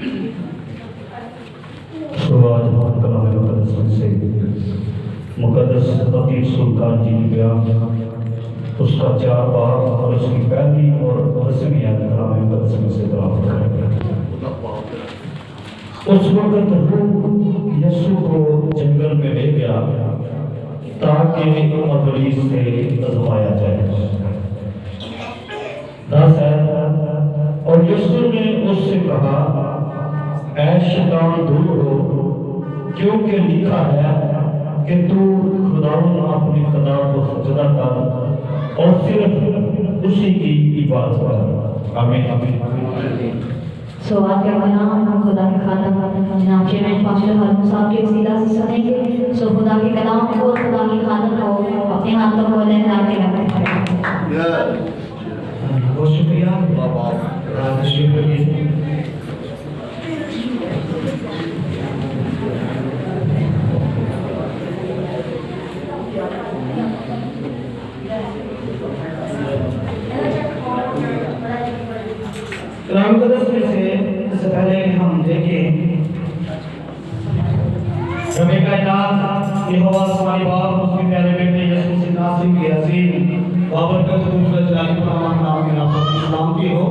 आज कलाम मुकद्दस से मुकद्दस हकीम सुल्तान जी की बयान उसका 4 बार और उसकी पहली और 10वीं आयत कलाम मुकद्दस में से तलावत करेंगे। उस वक्त रूह यीशु को जंगल में ले गया ताकि इब्लीस से आजमाया जाए। 10 और यीशु ने उससे कहा, ऐ शैतान दूर हो, क्योंकि लिखा है कि तू खुदावंद अपने खुदा को सजदा कर और सिर्फ उसी की इबादत कर। आमीन आमीन। सो आज का बयान खुदा के खातम जनाब चेयरमैन पास्टर हारून साहब के वसीला से सुनेंगे। सो खुदा के कलाम को और खुदा की खातम को अपने हाथों को लेकर आगे रखते हैं। बहुत शुक्रिया बाबा। कलाम मुकद्दस में से इससे पहले हम देखें रबे कायनात यहोवा हमारे बाप उसके प्यारे बेटे यीशु मसीह नासरी के अजीम बाबरकत दूसरा जलाली फरमान नाम के नाम पर सलाम की हो।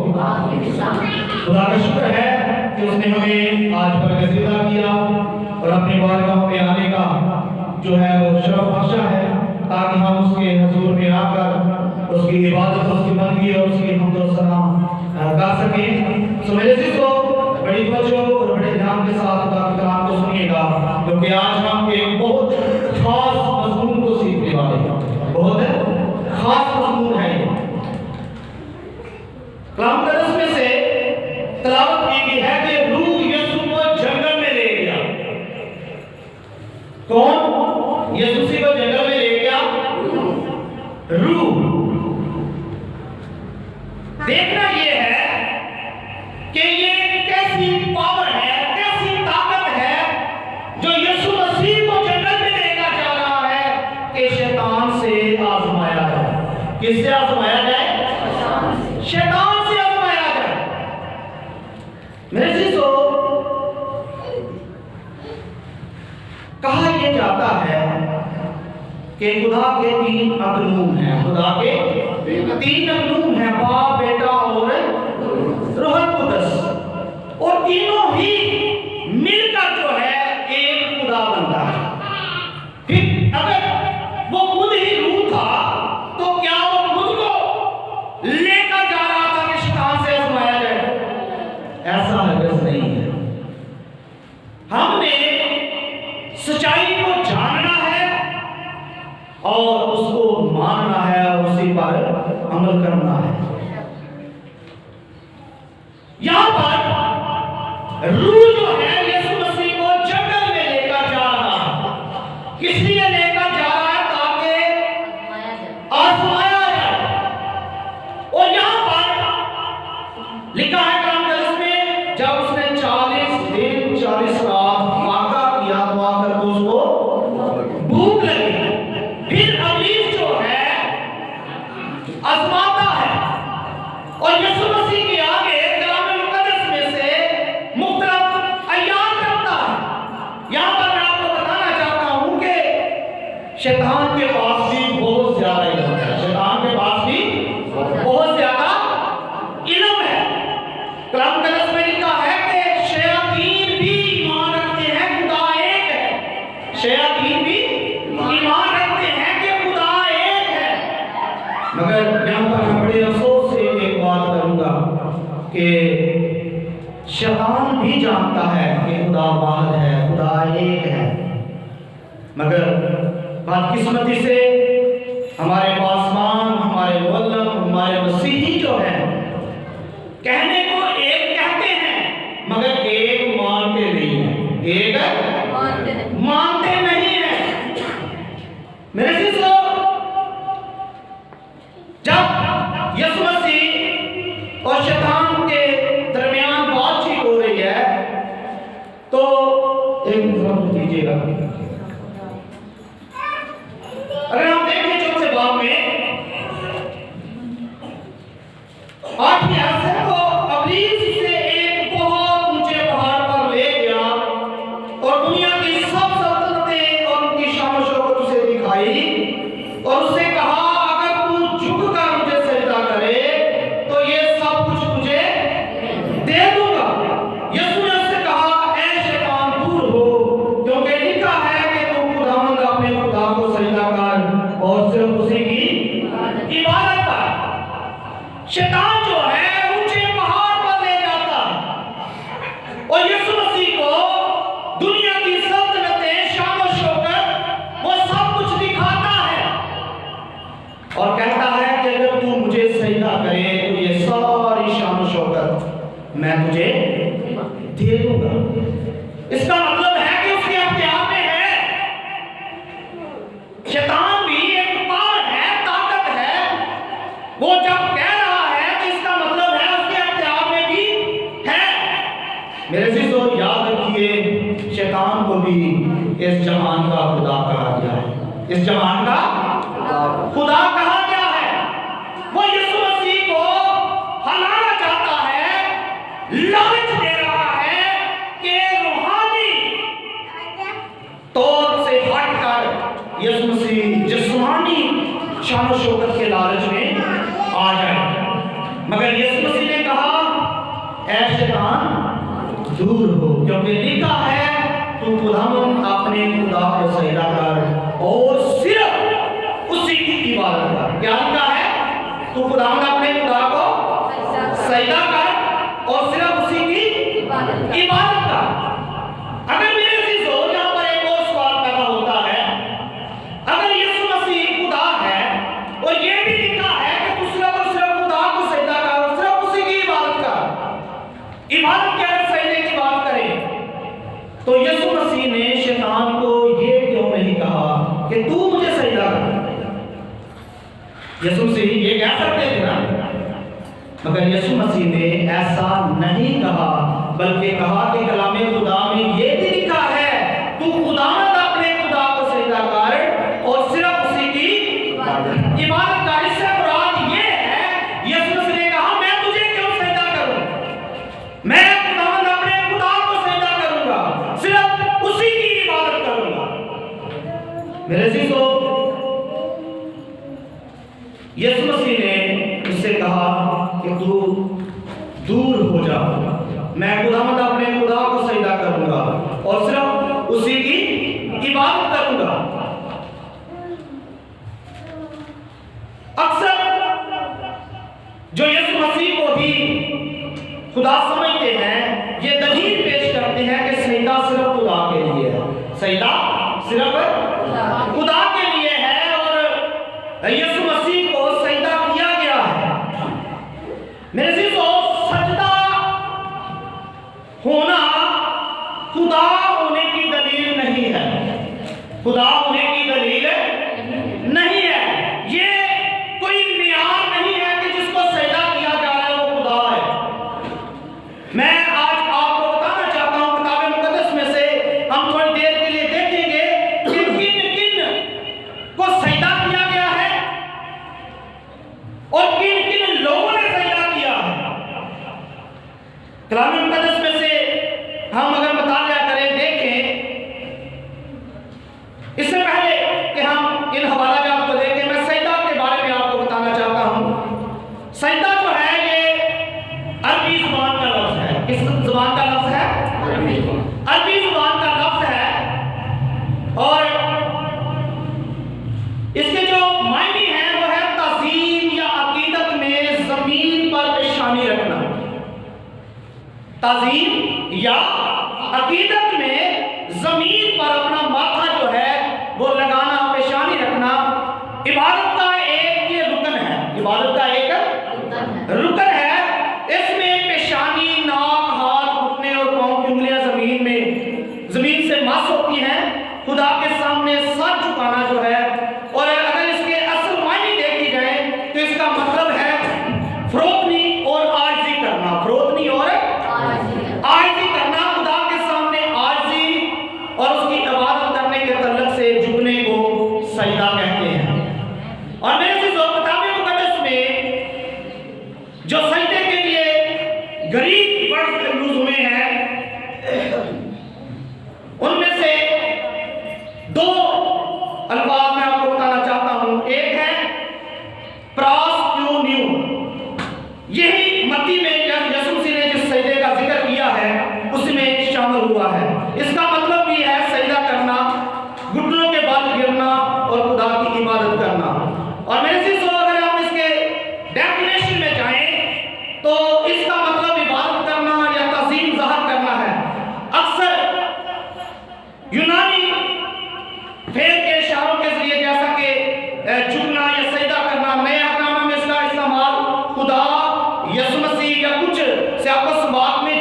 खुदा का शुक्र है कि उसने हमें आज बरगज़िदा किया और अपने बारगाह में आने का जो है वो शरफ बख्शा है ताकि हम उसके हुजूर में आकर उसकी इबादत उसकी बंदगी और उसकी हम्द और सना कर सकें। सो मेरे दोस्तों बड़ी तवज्जो और बड़े ध्यान के साथ खुदा के कलाम को सुनिएगा क्योंकि आज हम एक बहुत खास मज़मून को सीखने वाले हैं। बहुत खास मज़मून है ये। कलाम मुकद्दस में से तलावत की गई है कि रूह यीशु को जंगल में ले गया। कौन यीशु मसीह को जंगल में ले गया? रूह। देखना ये है कि ये कैसी पावर है, कैसी ताकत है जो यीशु मसीह को जंगल में लेकर जा रहा है कि शैतान से आजमाया जाए। किससे आजमाया जाए? शैतान से आजमाया जाए। मेरे दोस्तों कहा यह जाता है कि खुदा के 3 अकनून हैं। खुदा के 3 अकनून हैं, बाप, बेटा और रूह कुद्दस, और तीनों ही मिलकर जो है एक खुदा बनता है। ठीक, अगर वो खुद ही रूह था तो क्या वो खुद को लेकर जा रहा था कि शैतान से आजमाया जाए? ऐसा हरगिज़ नहीं है। हमने सच्चाई को जानना है और उसको मानना है और उसी पर अमल करना है। यहां पर रूह जो है यीशु मसीह को जंगल में लेकर जा रहा है। किस लिए लेकर जा रहा है? ताकि आजमाया जाए। और यहां पर लिखा है कलाम मुकद्दस में जब उसने 40 दिन 40 रात वाक़ा किया तो आकर उसको भूख लगी। फिर इब्लीस जो है आजमाता है और यीशु मसीह के आगे कलाम मुकद्दस में से मुख्तलिफ आयात रखता है। यहां पर मैं आपको बताना चाहता हूं कि शैतान के पास भी बहुत ज्यादा इल्म है। शैतान के पास भी बहुत ज्यादा इल्म है। कलाम मुकद्दस में लिखा है कि शयातीन भी ईमान रखते हैं खुदा एक है। शयातीन भी ईमान रखते हैं कि खुदा एक है। मगर यहां पर मैं बड़े अफसोस से एक बात करूंगा कि शैतान भी जानता है कि खुदा वाहिद है, खुदा एक है। मगर बदकिस्मती से हमारे पासवान, हमारे मुअल्लिम, हमारे मसीही जो है कहने को एक कहते हैं मगर एक मानते नहीं है। एक मानते नहीं है। मेरे दोस्तों जब यीशु मसीह और शैतान के दरमियान बातचीत हो रही है तो एक मिनट दीजिएगा। अगर हम देखें चौथे बाब में 8वें आयत से तो इब्लीस से एक बहुत ऊंचे पहाड़ तुझे दे दूंगा। इसका मतलब है कि उसके अख्तियार में है। शैतान भी एक पावर है, ताकत है। वो जब कह रहा है तो इसका मतलब है उसके अख्तियार में भी है। मेरे सिसो याद रखिए, शैतान को भी इस जहान का खुदा कहा गया है। इस जहान का खुदा कहा गया है। वो यीशु मसीह को हलाना चाहता है, लालच दे रहा है कि रूहानी तौर से हटकर यीशु मसीह जिस्मानी शान शौकत के लालच में आ जाए। मगर यीशु मसीह ने कहा, ऐ शैतान दूर हो, क्योंकि लिखा है तू खुदावंद अपने खुदा को सजदा कर और सिर्फ उसी की इबादत कर। क्या लिखा है? तू खुदावंद अपने खुदा को सजदा कर और सिर्फ उसी की इबादत कर। अगर मेरे से यहाँ पर एक और सवाल पैदा होता है, अगर यीशु मसीह खुदा है और ये भी लिखा है कि तू सिर्फ और सिर्फ खुदा को सजदा कर और सिर्फ उसी की इबादत कर, इबादत क्या है? सजदे की बात करें तो यीशु मसीह ने शैतान को ये क्यों नहीं कहा कि तू मुझे सजदा कर? यीशु मसीह ये कह सकते थे ना, मगर यीशु मसीह ने ऐसा नहीं कहा, बल्कि कहा कि कलामे खुदा में ये भी लिखा है तू खुदावंद अपने खुदा को सजदा कर और सिर्फ उसी की इबादत कर। इससे मुराद ये है, यीशु मसीह ने कहा मैं तुझे क्यों सजदा करूं? मैं खुदावंद अपने खुदा को सजदा करूंगा, सिर्फ उसी की इबादत करूंगा। मेरे जीजो, यीशु मसीह ने उससे कहा कि तू दूर हो जा, मैं खुदावंद अपने खुदा को सजदा करूंगा और सिर्फ उसी की इबादत करूंगा। अक्सर जो यीशु मसीह को भी खुदा समझते हैं, ये दलील पेश करते हैं कि सजदा सिर्फ खुदा के लिए है, सजदा सिर्फ खुदा के लिए है और यीशु मसीह को सजदा किया गया है। मेरे जीजो, सजदा होना खुदा होने की दलील नहीं है, खुदा होने की दलील नहीं है। ये कोई मियार नहीं है कि जिसको सजदा किया जा रहा है वो खुदा है। मैं आज आपको बताना चाहता हूं, किताब मुकद्दस में से हम थोड़ी देर के लिए देखेंगे कि किन किन को सजदा किया गया है और किन किन लोगों ने सजदा किया है। किताब मुकद्दस में से हम अगर मुताला करें, देखें, इससे पहले कि हम इन हवाला जात को देखें, मैं सजदा के बारे में आपको बताना चाहता हूं। सजदा जो है ये अरबी जुबान का लफ्ज है। किस जुबान का लफ्ज है? अरबी जुबान का लफ्ज है और इसके जो मायने हैं वो है ताज़ीम या अकीदत में जमीन पर पेशानी रखना। ताज़ीम या अकीदत में जमीन पर अपना माथा जो है वो लगाना, पेशानी रखना इबादत का एक ये रुकन है, इबादत का एक रुकन है। इसमें पेशानी, नाक, हाथ, घुटने और पांव की उंगलियां जमीन से मस होती हैं। खुदा के सामने सर झुकाना जो है, और अगर इसके असल मायने देखी जाए तो इसका मतलब है फरोतनी और आजिज़ी करना, फरोतनी और आजिज़ी करना, खुदा के सामने आजिज़ी और उसकी इबादत करने के तल्लुक से झुकने को सजदा कहते हैं। और मेरे से किताब मुकद्दस में जो सजदे के लिए गरीब वर्ड यूज हुए हैं, उनमें से दो अल्फाज मैं आपको बताना चाहता हूं। एक है प्रास्क्यून्यू, यही मत्ती में यीशु मसीह ने जिस सजदे का जिक्र किया है उसमें शामिल हुआ है। इसका मतलब भी है सजदा करना, घुटनों के बल गिरना और खुदा की इबादत करना। और मेरे से अगर आप इसके डेफिनेशन में जाएं तो इसका मतलब इबादत करना या ताज़ीम ज़ाहिर करना है। अक्सर यूनानी फेर के इशारों के जरिए, जैसा कि झुकना या सजदा करना, नए अहकाम में इसका इस्तेमाल खुदा, यीशु मसीह या कुछ सियासत बात में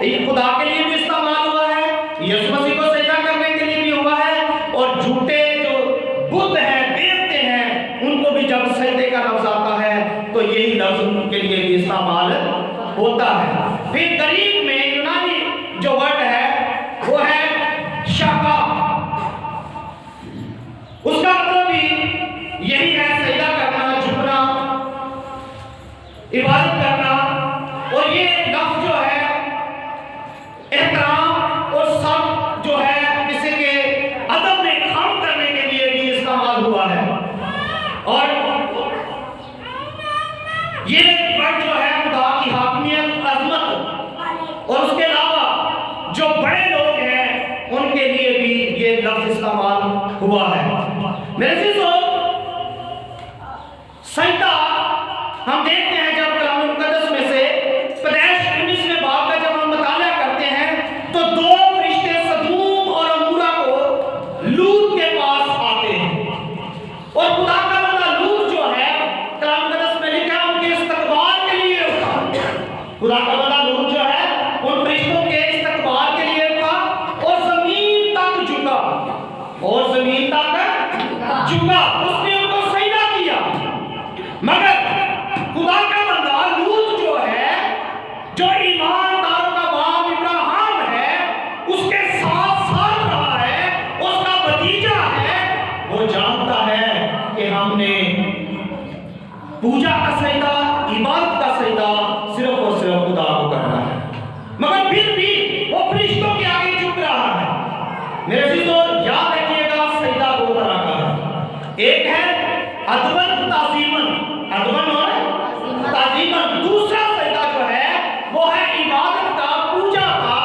ये खुदा के लिए भी इस्तेमाल हुआ है, यीशु मसीह को सजदा करने के लिए भी हुआ है, और झूठे जो बुद्ध हैं, देवते हैं, उनको भी जब सजदे का लफ्ज आता है तो यही लफ्ज उनके लिए भी इस्तेमाल होता है। फिर ग्रीक में यूनानी जो वर्ड है वो है शाका, उसका मतलब भी यही है सजदा करना, झुकना, इबादत करना। और ये लफ्ज जो है एहतराम और सब जो है किसी के अदब में काम करने के लिए भी इस्तेमाल हुआ है। और ये वर्ड जो है खुदा की हाकमियत, अज़मत और उसके अलावा जो बड़े लोग हैं उनके लिए भी ये लफ्ज इस्तेमाल हुआ है। मेरे दोस्तों, सजदा हम देखते हैं जब कलाम मुक़द्दस में से पैदाइश 19वें बाब का जब हम मुताला करते हैं तो दो फरिश्ते सदूम और अमूरा को लूत के पास आते हैं, और खुदा का बंदा लूत जो है कलाम मुक़द्दस में लिखा है उनके इस्तकबाल के लिए उठा। खुदा का बंदा लूत जो है उन फरिश्तों के इस्तकबाल के लिए उठा और जमीन तक झुका, और जमीन तक झुका, उसने उनको सजदा किया। मगर खुदा का बंदा लूत जो है, जो ईमानदारों का बाप इब्राहिम है, उसके साथ साथ रहा है, उसका भतीजा है, वो जानता है कि हमने पूजा का सजदा, इबादत का सजदा सिर्फ और सिर्फ खुदा को करना है, मगर फिर भी वो फरिश्तों के आगे झुक रहा है। मेरे दोस्तों, याद रखिएगा सजदा दो तरह का है, एक है अदबन ताज़ीमन, अदबन और ताज़ीमन। दूसरा सजदा जो है वो है इबादत का, पूजा का।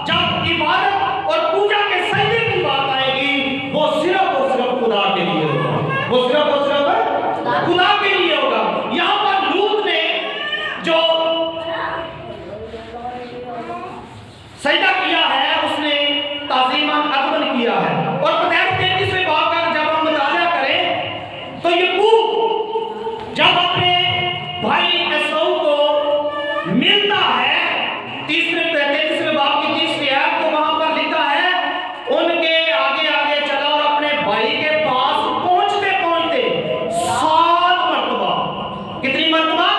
जब इबादत और पूजा के सजदे की बात आएगी वो सिर्फ और सिर्फ खुदा के लिए होगा, वो सिर्फ और सिर्फ खुदा के लिए होगा। यहाँ पर लूत ने जो सजदा किया है उसने ताज़ीमन, अदबन किया है। और पैदाइश 33वें बाब का जब हम मुताला करें तो याकूब जब अपने भाई एसाऊ को मिलता है, 33वें बाब की 30वीं आयत, तो वहां पर लिखा है उनके आगे आगे चला और अपने भाई के पास पहुंचते पहुंचते 7 मरतबा, कितनी मरतबा?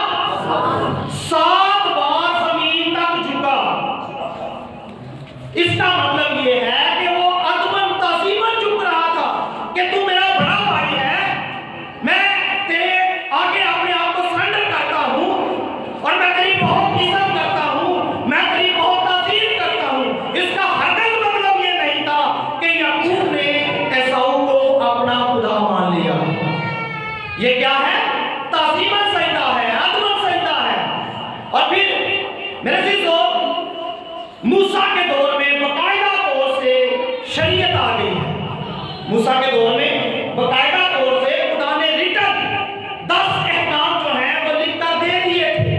7 बार जमीन तक झुका। इसका मतलब ये है कि वो अदबन ताज़ीमन झुक रहा था कि तू मेरा बड़ा भाई है, मैं तेरे आगे अपने आप को सरेंडर करता हूं, और मैं तेरी बहुत इज्जत करता हूं, मैं तेरी बहुत ताज़ीम करता हूं। इसका हरगिज़ मतलब ये नहीं था कि याकूब ने एसाऊ को अपना खुदा मान लिया। ये क्या है? ताज़ीमन सजदा है, अदबन सजदा है। और फिर मेरे दोस्तों, मूसा के दौर में बाकायदा तौर से शरीयत आ गई है। मूसा के दौर में बाकायदा तौर से खुदा ने रिटन 10 अहकाम जो हैं वो लिखकर दे दिए थे।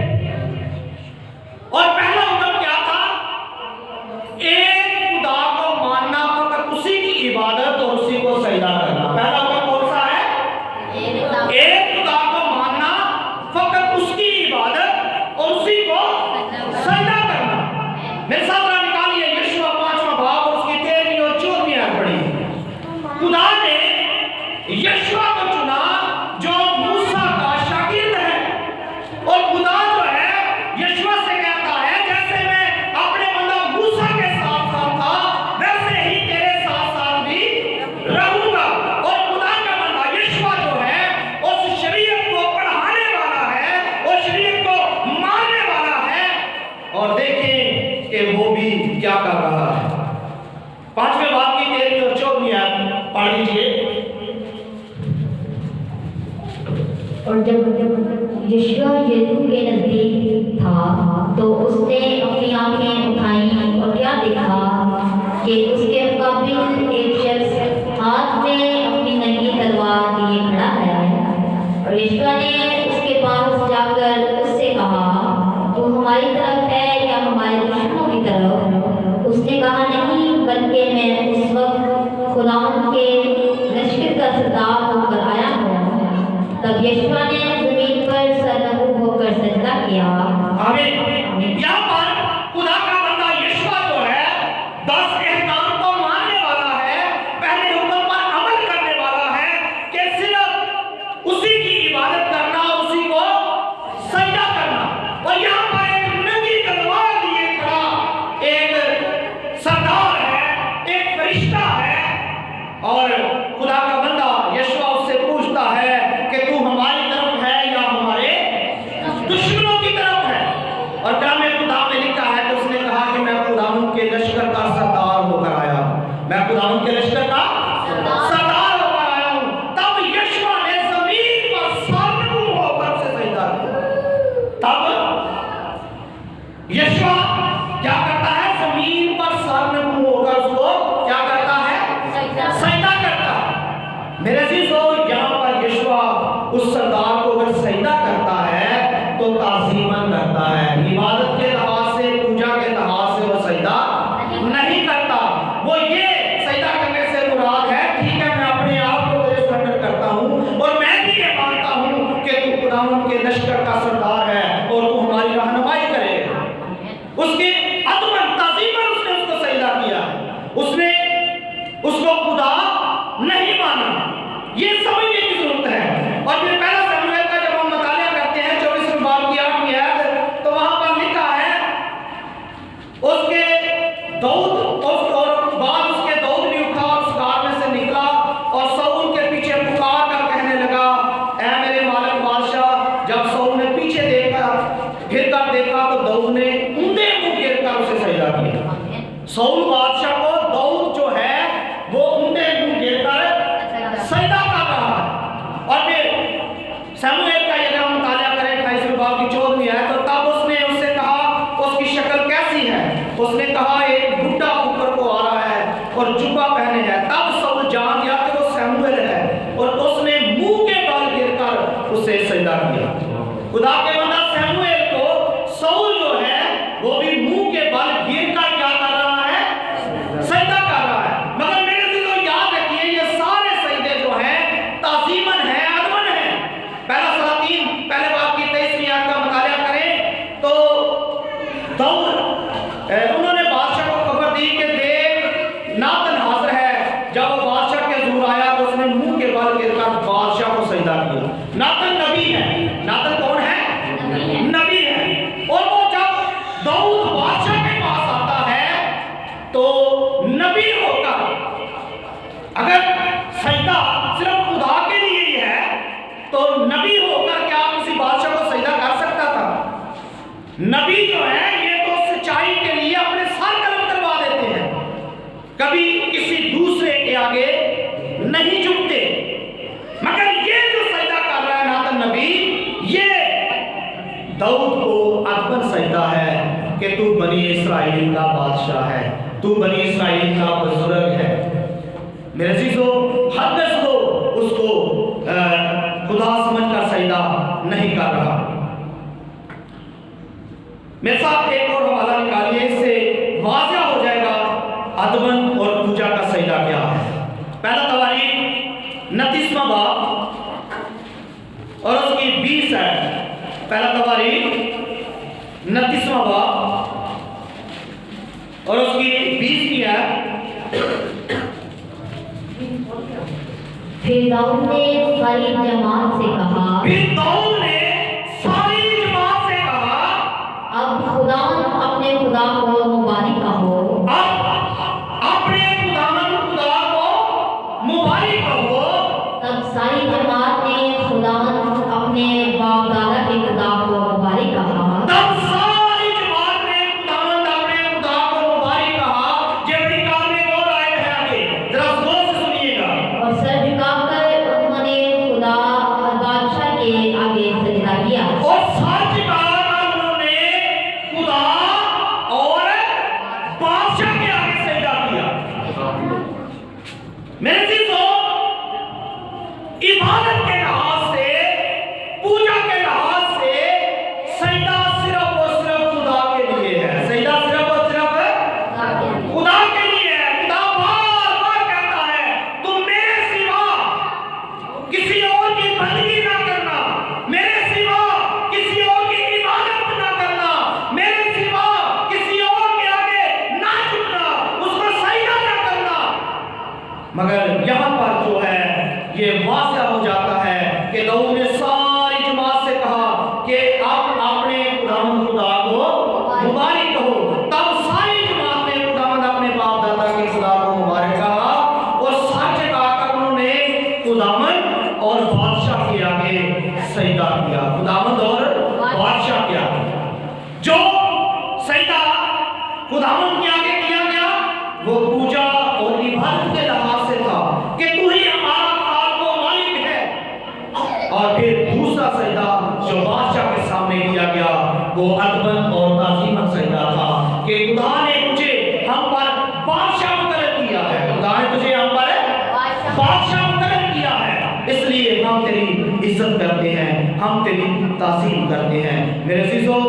और पहला हुक्म क्या था? एक खुदा को मानना, फकत उसी की इबादत और उसी को सजदा करना। पहला हुक्म कौन सा है? एक खुदा को मानना, फकत उसकी इबादत और उसी को सजदा करना। मेरे साथ निकालिए यशुआ 5वां बाब और उसकी 13वीं और 14वीं आयत पढ़िए। खुदा ने यशुआ को चुना जो मूसा का शागिर्द है, और खुदा जो है यशुआ से कहता है जैसे मैं अपने बंदा मूसा के साथ साथ था वैसे ही तेरे साथ साथ भी रहूंगा। और खुदा का बंदा यशुआ जो है उस शरीयत को पढ़ाने वाला है, उस शरीयत को मानने वाला है। और देखें कि वो भी क्या कर रहा है। 5वें बाब की 13वीं और 14वीं आयत पढ़ लीजिए। और जब यीशु यरीहो के नजदीक था तो उसने अपनी आंखें उठाई और क्या देखा कि उसके मुकाबिल एक शख्स हाथ में अपनी नंगी तलवार लिए खड़ा है। और यीशु ने उसके पास जाकर उससे कहा, तू हमारी तरफ है या हमारे दुश्मनों की तरफ? उसने कहा, नहीं, बल्कि मैं उस वक्त खुदावंद के लश्कर का सरदार होकर आया हूँ। तब यीशु ने जमीन पर सरनगू होकर सजदा किया। आमीन। यहाँ पर खुदा का बंदा यीशु और कलाम खुदा में लिखा है कि उसने कहा कि मैं खुदावंद के लश्कर का सरदार होकर आया हूं, मैं खुदावंद के लश्कर का सरदार होकर आया हूं। तब यीशु ने जमीन पर सामने होकर से सजदा किया। तब यीशु क्या करता है? जमीन पर सामने होकर उसको क्या करता है? सजदा करता है। मेरे अजीजों, यहाँ पर यीशु उस सरदार को अगर सजदा करता है तो ताज़ीमन करता है, इबादत के लिहाज से, पूजा के लिहाज से वो सजदा नहीं करता। वो ये सजदा करने से मुराद है, ठीक है मैं अपने आप को तेरे सरेंडर करता हूँ और मैं भी ये मानता हूँ कि तू खुदावंद के लश्कर का सरदार है और तू हमारी रहनुमाई करेगा। उसके अदमन ताज़ीमन उसने उसको सजदा किया, उसने उसको खुदा नहीं माना। ये समझने की जरूरत है। और फिर पहला शमूएल का जब हम मुताला करते हैं 24वें बाब की 8वीं आयत, तो वहां पर लिखा है उसके दाऊद भी उठा और उस गार में से निकला और शाऊल के पीछे पुकार कर कहने लगा, ऐ मेरे मालिक बादशाह। जब शाऊल ने पीछे फिर कर देखा तो दाऊद ने ऊंधे मुंह गिर कर उसे सजदा किया। शाऊल बादशाह को दाऊद जो है वो ऊंधे मुंह गिर कर सजदा कर रहा है। और फिर शमूएल का अगर हम मुताला करें 28वें बाब की 14वीं आयत, तो तब उसने उससे कहा उसकी शक्ल कैसी है? उसने कहा एक बुढ़ा ऊपर को आ रहा है और जुब्बा पहने है। तब शाऊल जान गया कि वो शमूएल है और उसने मुंह के बल गिरकर उसे सजदा किया। खुदा के बंदा शमूएल को शाऊल जो है वो भी मुंह के बल गिरकर क्या कर रहा है? सजदा कर रहा है। मगर मेरे दिलों याद रखिए ये सारे सजदे जो हैं ताज़ीमन है, अदमन है। पहला सलातीन पहले बाब की 23वीं आयत का मुताला करें तो दाऊद उन्होंने बादशाह को खबर दी कि देख नातन हाजिर है। जब वो बादशाह के हुजूर आया तो उसने मुंह के बल गिरकर बादशाह को सजदा किया। नातन नबी है। नातन कौन है? नबी है। और वो जब दाऊद बादशाह के पास आता है तो नबी होकर अगर सजदा सिर्फ खुदा के लिए ही है तो नबी होकर क्या किसी बादशाह को सजदा कर सकता था? नबी जो है ये तो सच्चाई के लिए अपने सर कलम करवा देते हैं, कभी किसी दूसरे के आगे नहीं झुकते। मगर ये जो सजदा कर रहा है नातन नबी, ये दाऊद को अदमन सजदा है कि तू बनी इस्राएल का बादशाह है, तू बनी इस्राएल का बुजुर्ग है। मेरे अजीजों, हरगिज़ को उसको खुदा समझकर सजदा नहीं कर रहा। मेरे साथ एक और हवाला निकालिए, इससे वाज़िह हो जाएगा अदमन और पूजा का सजदा क्या है। पहला तवारीख 29वां बाब और उसकी 20 है। पहला तवारीख 29वां बाब और उसकी 20वीं है। फिर दाऊद ने सारी जमात से कहा, अब खुदावंद अपने खुदा को मुबारक कहो। तब सारी जमात ने खुदावंद अपने बाप दादा के खुदा को मुबारक कहा। और सर झुकाकर उन्होंने खुदा और बादशाह के आगे सजदा किया। मेरे दोस्तों, इबादत के लिहाज से, पूजा के लिहाज से सजदा सिर्फ और सिर्फ खुदा के लिए है। सजदा सिर्फ और सिर्फ खुदा के लिए है। खुदा बार-बार कहता है तुम मेरे सिवा किसी और की बंदगी ना करना, मेरे सिवा किसी और की इबादत ना करना, मेरे सिवा किसी और के आगे ना झुकना, उसको सजदा ना करना। मगर यहाँ पर जो है ये वाज़िह हो जाता है कि दाऊद ने सारी जमात से कहा कि आप अपने खुदावंद खुदा को मुबारक कहो। तब सारी जमात ने खुदावंद अपने बाप दादा के खुदा को मुबारक कहा और सच कहकर उन्होंने खुदावंद और बादशाह के आगे सजदा किया। खुदावंद और बादशाह के आगे जो अदबन और ताज़ीमन सजदा था कि खुदा ने तुझे हम पर बादशाह मुकर्रर किया है, खुदा ने तुझे हम पर बादशाह मुकर्रर किया है, इसलिए हम तेरी इज्जत करते हैं, हम तेरी ताज़ीम करते हैं। मेरे अज़ीज़ों,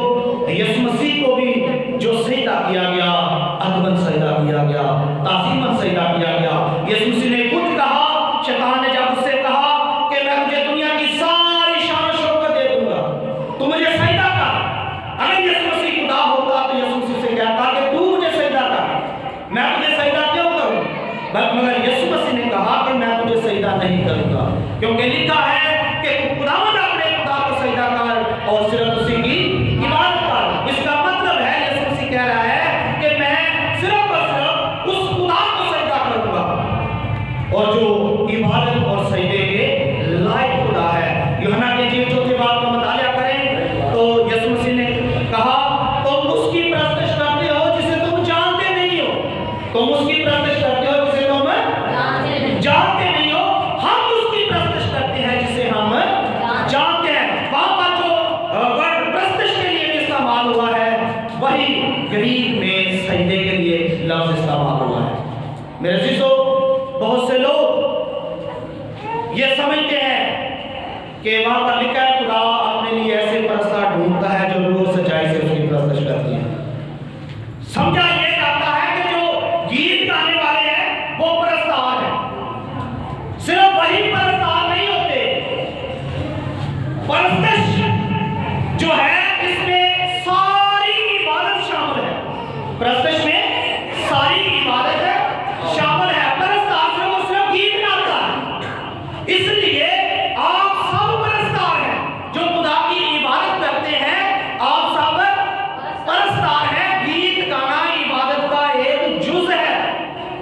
यीशु मसीह को भी जो सजदा किया गया, अदबन सजदा किया गया, ताज़ीमन सजदा किया गया। यीशु मसीह ने खुद कहा, शैतान ने जब उससे कहा कि मैं तुझे दुनिया की सारी शान और शौकत दे दूंगा, तू मुझे सजदा कर। अगर यीशु मसीह खुदा होता तो यीशु मसीह से कहता कि तू मुझे सजदा कर, मैं तुझे सजदा क्यों करूं? मगर यीशु मसीह ने कहा कि मैं तुझे सजदा नहीं करूंगा, क्योंकि लिखा है कि खुदावंद अपने खुदा को सजदा कर और सिर्फ उसी की इबादत कर। इसका मतलब है यीशु मसीह कह रहा है कि मैं सिर्फ और सिर्फ उस खुदा को सजदा करूंगा, और जो इबादत और सजदे के लायक खुदा है। यूहन्ना के इंजील चौथे बाब का मुताला करें तो यीशु मसीह ने कहा, तुम उसकी परस्तिश करते हो जिसे तुम जानते नहीं हो, तुम उसकी परस्तिश करते हो जिसे तुम जानते नहीं हो, हम उसकी परस्तिश करते हैं जिसे हम जानते हैं। वहां पर जो वर्ड परस्तिश के लिए इस्तेमाल हुआ है, वही ग्रीक में सजदे के लिए लफ्ज इस्तेमाल हुआ है। मेरे अज़ीज़ों, बहुत से लोग ये समझते हैं कि वहां पर लिखा है खुदा अपने लिए ऐसे परस्तार ढूंढता है जो रूह और सच्चाई से उसकी परस्तिश करती है। समझा ये जाता है कि जो गीत गाने वाले हैं वो परस्तार हैं, सिर्फ वही परस्तार नहीं होते। परस्तिश जो है इसमें सारी इबादत शामिल है, परस्तिश में सारी इबादत शामिल है। परस्तार सिर्फ गीत गाता है, इसलिए आप सब परस्तार हैं जो खुदा की इबादत करते हैं, आप सब परस्तार हैं। गीत गाना इबादत का एक जुज़ है।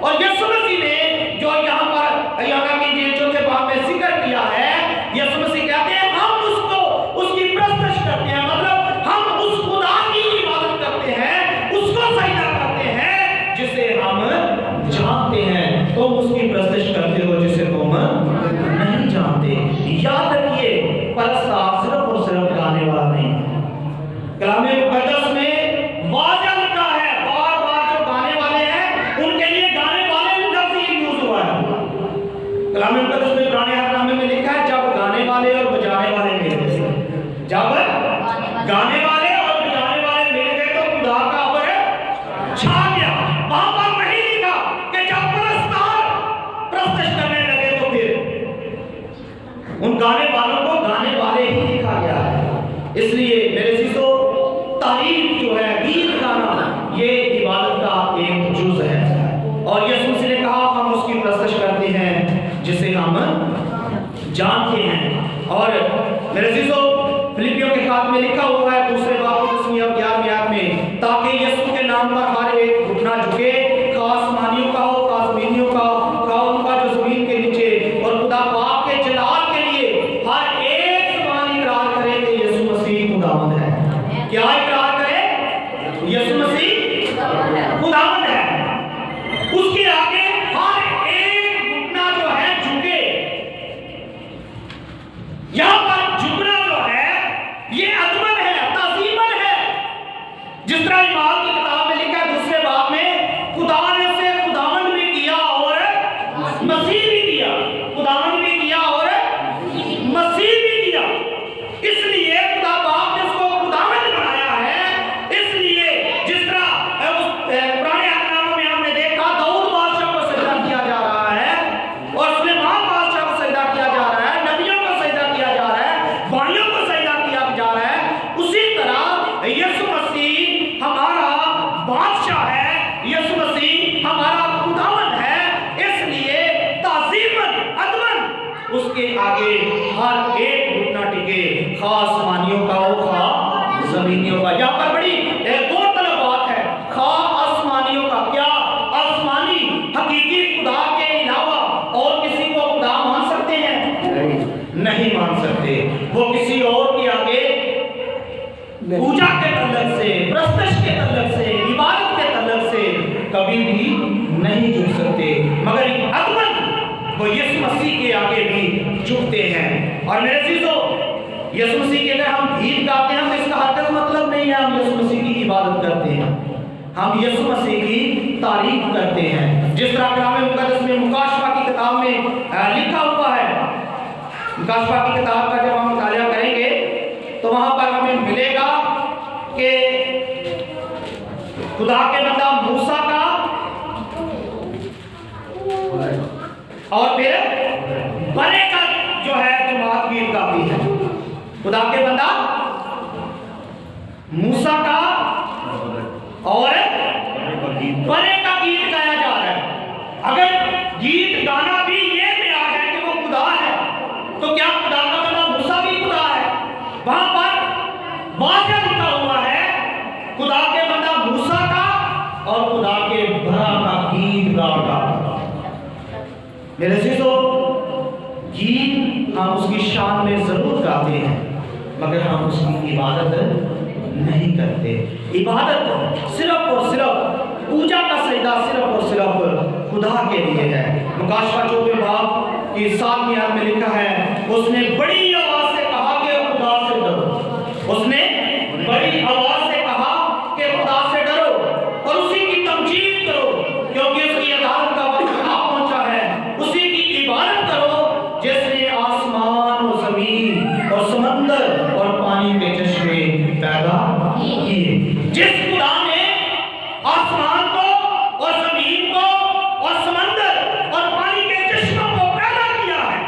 और यीशु मसीह ने जो यहाँ पर यूहन्ना के इंजील चौथे बाब में जिक्र किया है, यीशु मसीह कहते हैं हम उसको उसकी परस्तिश करते हैं, मतलब हम उस खुदा की इबादत करते हैं, उसको सजदा करते हैं जिसे हम जानते हैं। तुम उसकी परस्तिश करते हो जिसे तुम नहीं जानते। याद रखिए, परस्तार सिर्फ और सिर्फ गाने वाला नहीं है। कलामे मुकद्दस में वाज़ह लिखा है, बार बार जो गाने वाले हैं उनके लिए गाने वाले लफ्ज़ यूज हुआ है। कलामे मुकद्दस में पुराने अहदनामे में लिखा है, जब गाने वाले और बजाने वाले मिल गए, जब गाने वाले और बजाने वाले मिल गए तो खुदा का अब्र छा गया। वहां पर नहीं लिखा कि जब परस्तार परस्तिश करने लगे तो फिर उन गाने वालों को गाने वाले ही लिखा गया है। इसलिए मेरे अज़ीज़ों, तारीफ जो है, गीत गाना, ये इबादत का एक जुज़ है। और यीशु मसीह ने कहा हम उसकी परस्तिश करते हैं जिसे हम जानते हैं। और मेरे अज़ीज़ों, फिलिपियों के खात में लिखा हुआ है दूसरे बाब की 10वीं और 11वीं आयत में, ताकि यीशु के नाम पर हर एक घुटना झुके, आसमानियों का हो, जमीनियों का हो, उनका जो जमीन के नीचे, और खुदा पाक के जलाल के लिए हर एक ज़बान इकरार करे कि यीशु मसीह खुदावंद है। क्या इकरार करे? यीशु मसीह खुदावंद है। उसके आगे हर एक घुटना जो है झुके। यहां पर झुकना जो है ये अदबन है, ताज़ीमन है। जिस तरह इमाम की किताब में लिखा है दूसरे बाब में, खुदा ने उसे खुदावंद भी किया और मसीह भी किया, खुदावंद भी किया और मसीह भी किया। इसलिए खुदा बाप ने उसको खुदावंद बनाया है। इसलिए जिस तरह उस पुराने अहदनामे में हमने देखा दाऊद बादशाह को सजदा किया जा रहा है और सुलेमान बादशाह को सजदा किया जा रहा है, नबियों को सजदा किया जा रहा है, वालियों को सजदा किया जा रहा है, उसी तरह यीशु मसीह हमारा बादशाह है, यीशु मसीह हमारा खुदावंद है। इसलिए ताज़ीमन, अदबन उसके आगे हर एक घुटना टिके, खास आसमानियों का हो, खा जमीनियों का। यहाँ पर बड़ी गौरतलब बात है, खा आसमानियों का। क्या आसमानी हकीकी खुदा के अलावा और किसी को खुदा मान सकते हैं? नहीं मान सकते। वो किसी और के आगे पूजा के तल्लक से, परस्तिश के तल्लक से, इबादत के तल्लक से कभी भी नहीं झुक सकते। मगर अदबन वो यीशु मसीह के आगे भी झुकते हैं। और मेरे अज़ीज़ों, यीशु मसीह की अगर हम गीत गाते हैं तो इसका हरकत मतलब नहीं है हम यीशु मसीह की इबादत करते हैं, हम यीशु मसीह की तारीफ करते हैं। जिस तरह कलाम मुकद्दस में मुकाशफा की किताब में लिखा हुआ है, मुकाशफा की किताब का जब हम मुताला करेंगे तो वहां पर हमें मिलेगा कि खुदा के बंदा मूसा का और फिर बने का जो है जमात गीत गाती है। खुदा के बंदा मूसा का और बने का गीत गाया जा रहा है। अगर गीत गाना भी ये बयान है कि वो खुदा है, तो क्या खुदा का बंदा मूसा भी खुदा है? वहां पर वाक़या लिखा हुआ है खुदा के बंदा मूसा का और खुदा के भरा का गीत गाता। मेरे अज़ीज़ों, गीत हम उसकी शान में जरूर गाते हैं, मगर हम उसकी इबादत नहीं करते। इबादत सिर्फ और सिर्फ पूजा का सजदा सिर्फ और सिर्फ खुदा के लिए है। मुकाशफा 4वें बाब की 7वीं आयत में लिखा है, उसने बड़ी आवाज से कहा कि खुदा से डरो। उसने बड़ी आवाज से कहा कि खुदा से डरो और उसी की तमजीद करो, क्योंकि उसकी अदालत का वक्त आ पहुंचा है। उसी की इबादत करो जिसने आसमान और जमीन और समंदर और पानी के चश्मे पैदा किए। जिस खुदा ने आसमान को और जमीन को और समंदर और पानी के चश्मों को पैदा किया है,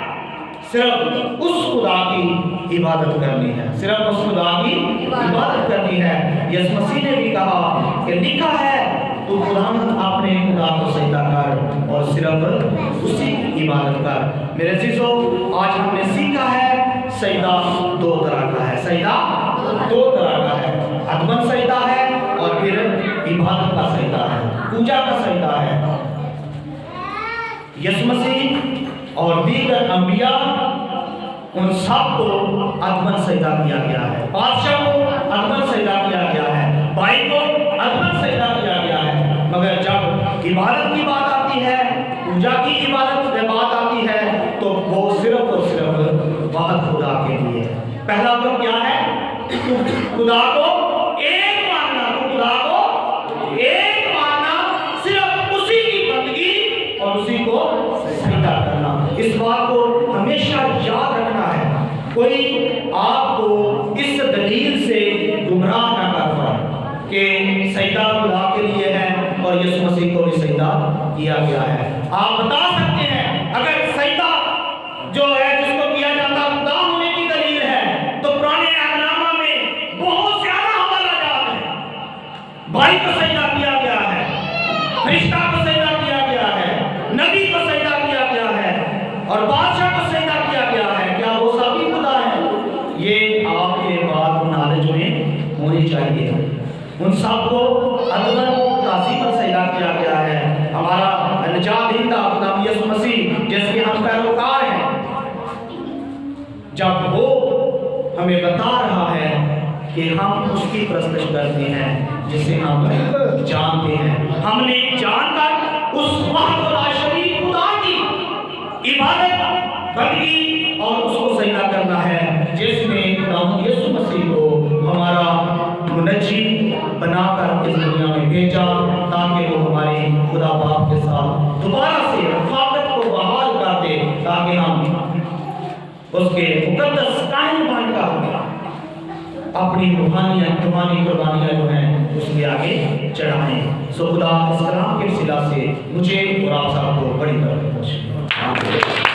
सिर्फ उस खुदा की इबादत करनी है, सिर्फ उस खुदा की इबादत करनी है। यीशु मसीह ने भी कहा कि लिखा है तू खुदा अपने खुदा को सजदा कर और सिर्फ उसी की इबादत कर। मेरे अज़ीज़ों, आज हमने सीखा है सजदा 2 तरह का है। सजदा 2 तरह का है, अदमन सजदा है और फिर इबादत का सजदा है, पूजा का सजदा है। यीशु मसीह और दीगर अंबिया उन सब को अदमन सजदा किया गया है। बादशाह को अदमन सजदा किया गया है, भाई को अदमन सजदा किया गया है। मगर जब इबादत की बात आती है, पूजा की इबादत की बात आती है, तो वो सिर्फ और सिर्फ वह खुदा के लिए है। पहला तो क्या है? खुदा को एक मानना, खुदा को एक मानना, सिर्फ उसी की बंदगी और उसी को सजदा करना। इस बात को हमेशा याद रखना है। कोई आपको इस दलील से गुमराह न कर पाए कि सजदा खुदा के लिए है और यीशु मसीह को भी सजदा किया गया है। आप बता सकते हैं अगर सजदा जो है जिसको किया जाता खुदा होने की दलील है, तो पुराने अहदनामा में बहुत ज्यादा हवाला जाते हैं। भाई को सजदा किया गया है, फरिश्ता को सजदा किया गया है, नबी को सजदा किया गया है और बादशाह को सजदा किया गया है। क्या वो सभी खुदा है? ये आपके बात नॉलेज में होनी चाहिए। उन सबको अदमन ताज़ीम पर सजदा किया गया है। हमारा निजात दहिंदा खुदा यीशु मसीह जिसके हम पैरोकार हैं, जब वो हमें बता रहा है कि हम उसकी परस्तिश करते हैं जिसे हम जानते हैं, हमने जानकर उस शरीक खुदा की इबादत बंदगी और उसको सजदा करना है जिसने यीशु मसीह को हमारा मुनज्जी बनाकर इस दुनिया में भेजा, ताकि वो हमारे खुदा बाप के साथ दोबारा से रफ़ाकत को बहाल कर दे, ताकि हम उसके मुकद्दस कायम बनकर अपनी रूहानी कुर्बानियां जो हैं उसके आगे चढ़ाएं। सो खुदा इस कलाम के वसीला से मुझे और आप सबको बड़ी बरकत बख्शे।